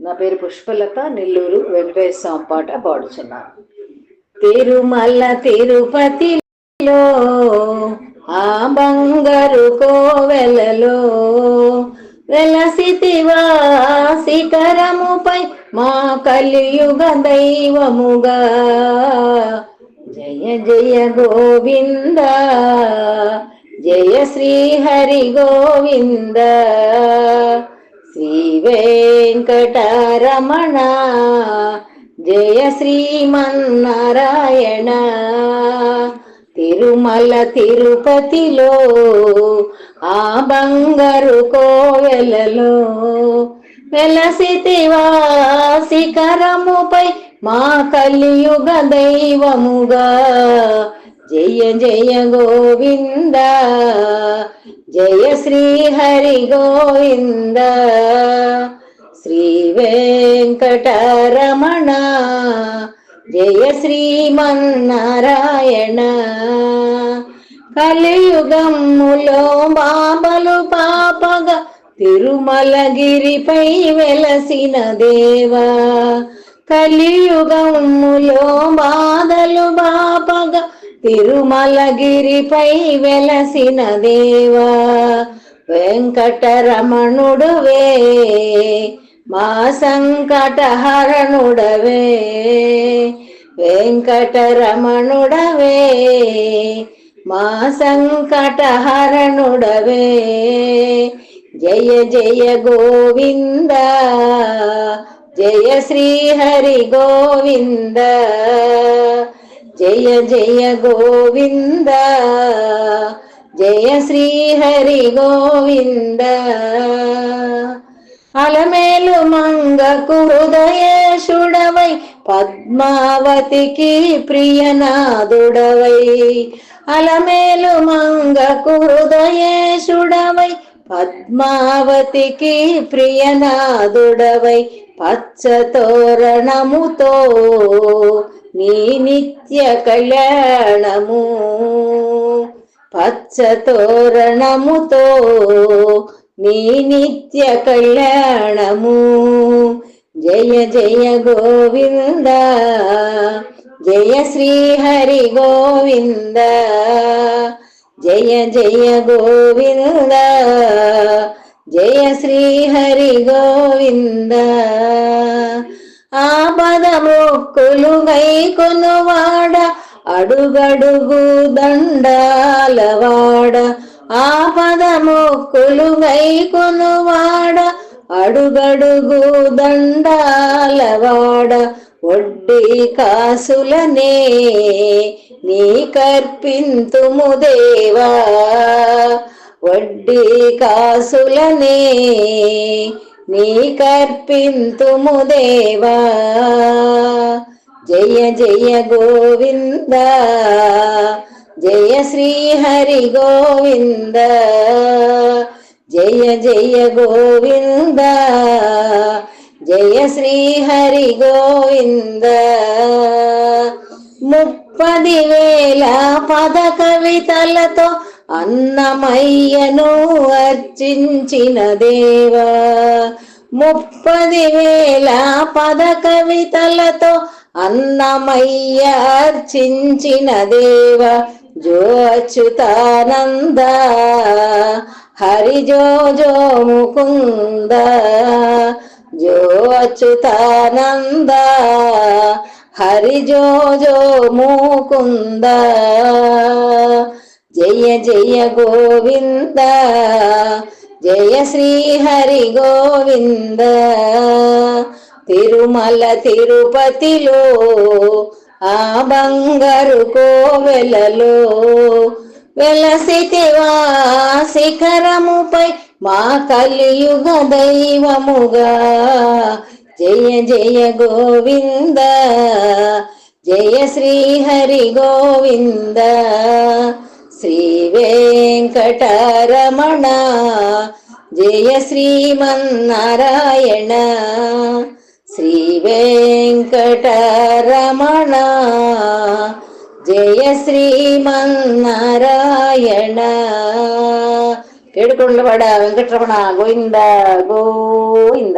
నా పేరు పుష్పలత, నెల్లూరు. వెంకటేశ్వర స్వామి పాట పాడుచున్నాను. తిరుమల తిరుపతిలో ఆ బంగారు కోవెలలో వెలసితివా శిఖరముపై మా కలియుగ దైవముగా. జయ జయ గోవింద, జయ శ్రీ హరి గోవింద. శ్రీ వెంకటరమణ, జయ శ్రీమన్నారాయణ. తిరుమల తిరుపతిలో ఆ బంగారు కోవెలలో వెలసితివా శిఖరముపై మా కలియుగ దైవముగా. జయ జయ గోవింద, జయ శ్రీ హరి గోవింద. శ్రీ వెంకటరమణ, జయ శ్రీమన్నారాయణ. కలియుగములో బాబలు పాపగా తిరుమలగిరిపై వెలసిన దేవా. కలియుగములో బాధలు బాపగా తిరుమలగిరిపై వెలసిన దేవా. వెంకటరమణుడువే మా సంకటహరణుడవే. వెంకటరమణుడవే మా సంకటహరణుడవే. జయ జయ గోవింద, జయ శ్రీ హరి గోవింద. జయ జయ గోవింద, జయ శ్రీ హరి గోవింద. అలమేలు మంగకు హృదయేశుడవై పద్మావతికి ప్రియనాదుడవై. అలమేలు మంగకు హృదయేశుడవై పద్మావతికి ప్రియనాదుడవై. పచ్చతోరణముతో నీ నిత్య కళ్యాణము. పచ్చతోరణముతో నీ నిత్య కళ్యాణము. జయ జయ గోవింద, జయ శ్రీ హరి గోవింద. జయ జయ గోవింద, జయ శ్రీ హరి గోవింద. ఆపద మొక్కులు గైకొనువాడ, అడుగడుగు దండాలవాడ. ఆపద మొక్కులు గైకొనువాడ, అడుగడుగు దండాలవాడ. వడ్డీ కాసులనే నీ కర్పింతుము దేవా. వడ్డీ కాసులనే నీ కర్పింతుము దేవా. జయ జయ గోవింద, జయ శ్రీ హరి గోవింద. జయ జయ గోవింద, జయ శ్రీ హరి గోవింద. 30,000 పద కవితలతో అన్నమయ్యను అర్చించిన దేవా. 30,000 పద కవితలతో అన్నమయ్య అర్చించిన దేవా. జో అచ్యుతానంద, హరి జో జో ముకుంద. జో అచ్యుతానంద, హరి జో జో ముకుంద. జయ జయ గోవింద, జయ శ్రీ హరి గోవింద. తిరుమల తిరుపతిలో ఆ బంగారు కోవెలలో వెలసితివా శిఖరముపై మా కలియుగ దైవముగా. జయ జయ గోవింద, జయ శ్రీ హరి గోవింద. శ్రీ వెంకటరమణ, జయ శ్రీమన్నారాయణ. శ్రీ వెంకటరమణ, జయ శ్రీమన్నారాయణ. ఏడుకొండలవాడ వెంకటరమణ గోవింద గోవింద.